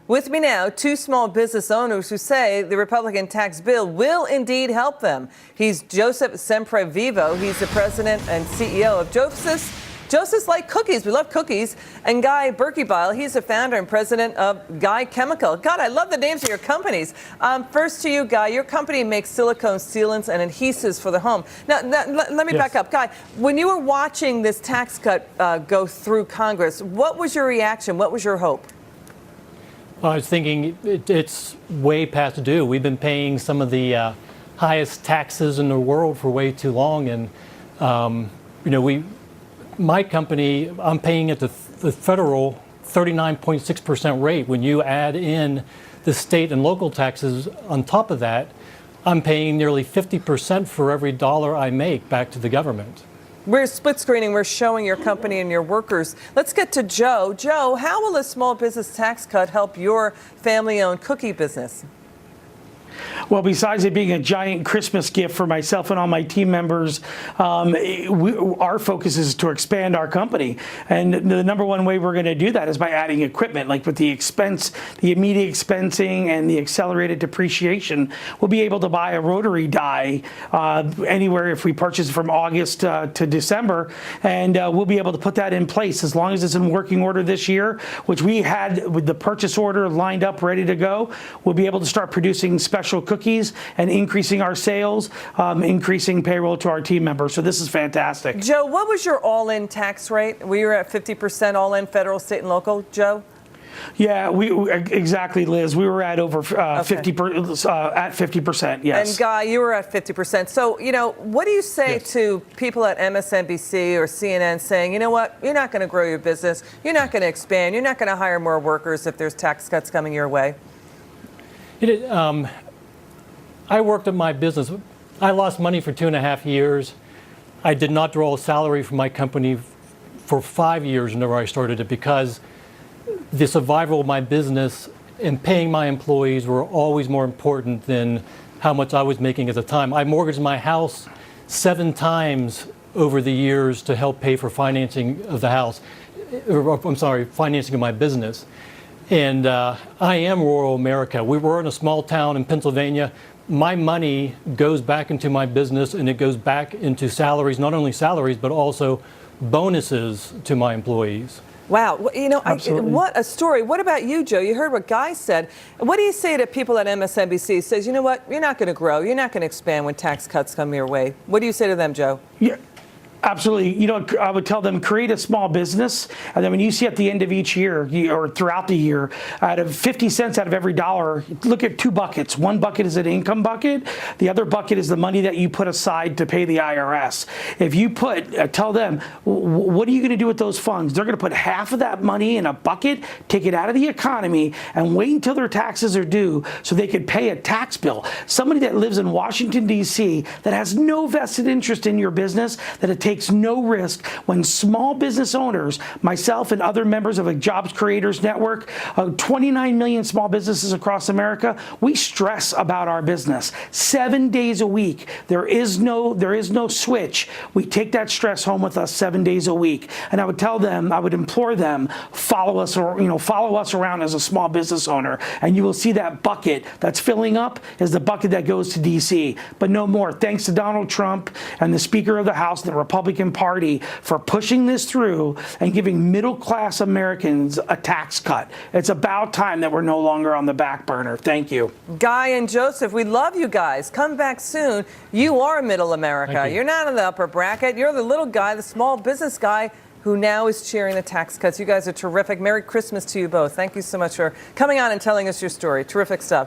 With me now, two small business owners who say the Republican tax bill will indeed help them. He's Joseph Semprevivo. He's the president and CEO of Joseph's Like Cookies. We love cookies. And Guy Berkebile, he's the founder and president of Guy Chemical. God, I love the names of your companies. First to you, Guy, your company makes silicone sealants and adhesives for the home. Now let me back up. Guy, when you were watching this tax cut go through Congress, what was your reaction? What was your hope? Well, I was thinking it's way past due. We've been paying some of the highest taxes in the world for way too long. And, my company, I'm paying at the federal 39.6% rate. When you add in the state and local taxes on top of that, I'm paying nearly 50% for every dollar I make back to the government. We're split screening. We're showing your company and your workers. Let's get to Joe. Joe, how will a small business tax cut help your family-owned cookie business? Well, besides it being a giant Christmas gift for myself and all my team members, our focus is to expand our company. And the number one way we're going to do that is by adding equipment, like with the immediate expensing and the accelerated depreciation. We'll be able to buy a rotary die anywhere if we purchase from August to December, and we'll be able to put that in place as long as it's in working order this year, which we had with the purchase order lined up, ready to go. We'll be able to start producing special cookies and increasing our sales, increasing payroll to our team members. So this is fantastic. Joe, what was your all-in tax rate? We were at 50% all-in, federal, state, and local. Joe? Yeah, exactly, Liz. We were at over 50%, yes. And Guy, you were at 50%. So, what do you say to people at MSNBC or CNN saying, you know what, you're not going to grow your business, you're not going to expand, you're not going to hire more workers if there's tax cuts coming your way? I worked at my business. I lost money for 2.5 years. I did not draw a salary from my company for 5 years whenever I started it, because the survival of my business and paying my employees were always more important than how much I was making at the time. I mortgaged my house 7 times over the years to help pay for financing of the house. Financing of my business. And I am rural America. We were in a small town in Pennsylvania. My money goes back into my business, and it goes back into salaries, not only salaries, but also bonuses to my employees. Wow. What a story. What about you, Joe? You heard what Guy said. What do you say to people at MSNBC says, you know what, you're not going to grow, you're not going to expand when tax cuts come your way? What do you say to them, Joe? Yeah. Absolutely. I would tell them, create a small business. And then when you see at the end of each year or throughout the year, out of 50 cents out of every dollar, look at 2 buckets. One bucket is an income bucket. The other bucket is the money that you put aside to pay the IRS. If you tell them, what are you going to do with those funds? They're going to put half of that money in a bucket, take it out of the economy, and wait until their taxes are due so they could pay a tax bill. Somebody that lives in Washington, D.C., that has no vested interest in your business, that it takes no risk. When small business owners, myself and other members of a Jobs Creators Network, 29 million small businesses across America, we stress about our business 7 days a week. There is no switch. We take that stress home with us 7 days a week. And I would tell them, I would implore them, follow us around as a small business owner, and you will see that bucket that's filling up is the bucket that goes to D.C. But no more. Thanks to Donald Trump and the Speaker of the House and the Republican Party for pushing this through and giving middle-class Americans a tax cut. It's about time that we're no longer on the back burner. Thank you. Guy and Joseph, we love you guys. Come back soon. You are middle America. You're not in the upper bracket. You're the little guy, the small business guy who now is cheering the tax cuts. You guys are terrific. Merry Christmas to you both. Thank you so much for coming on and telling us your story. Terrific stuff.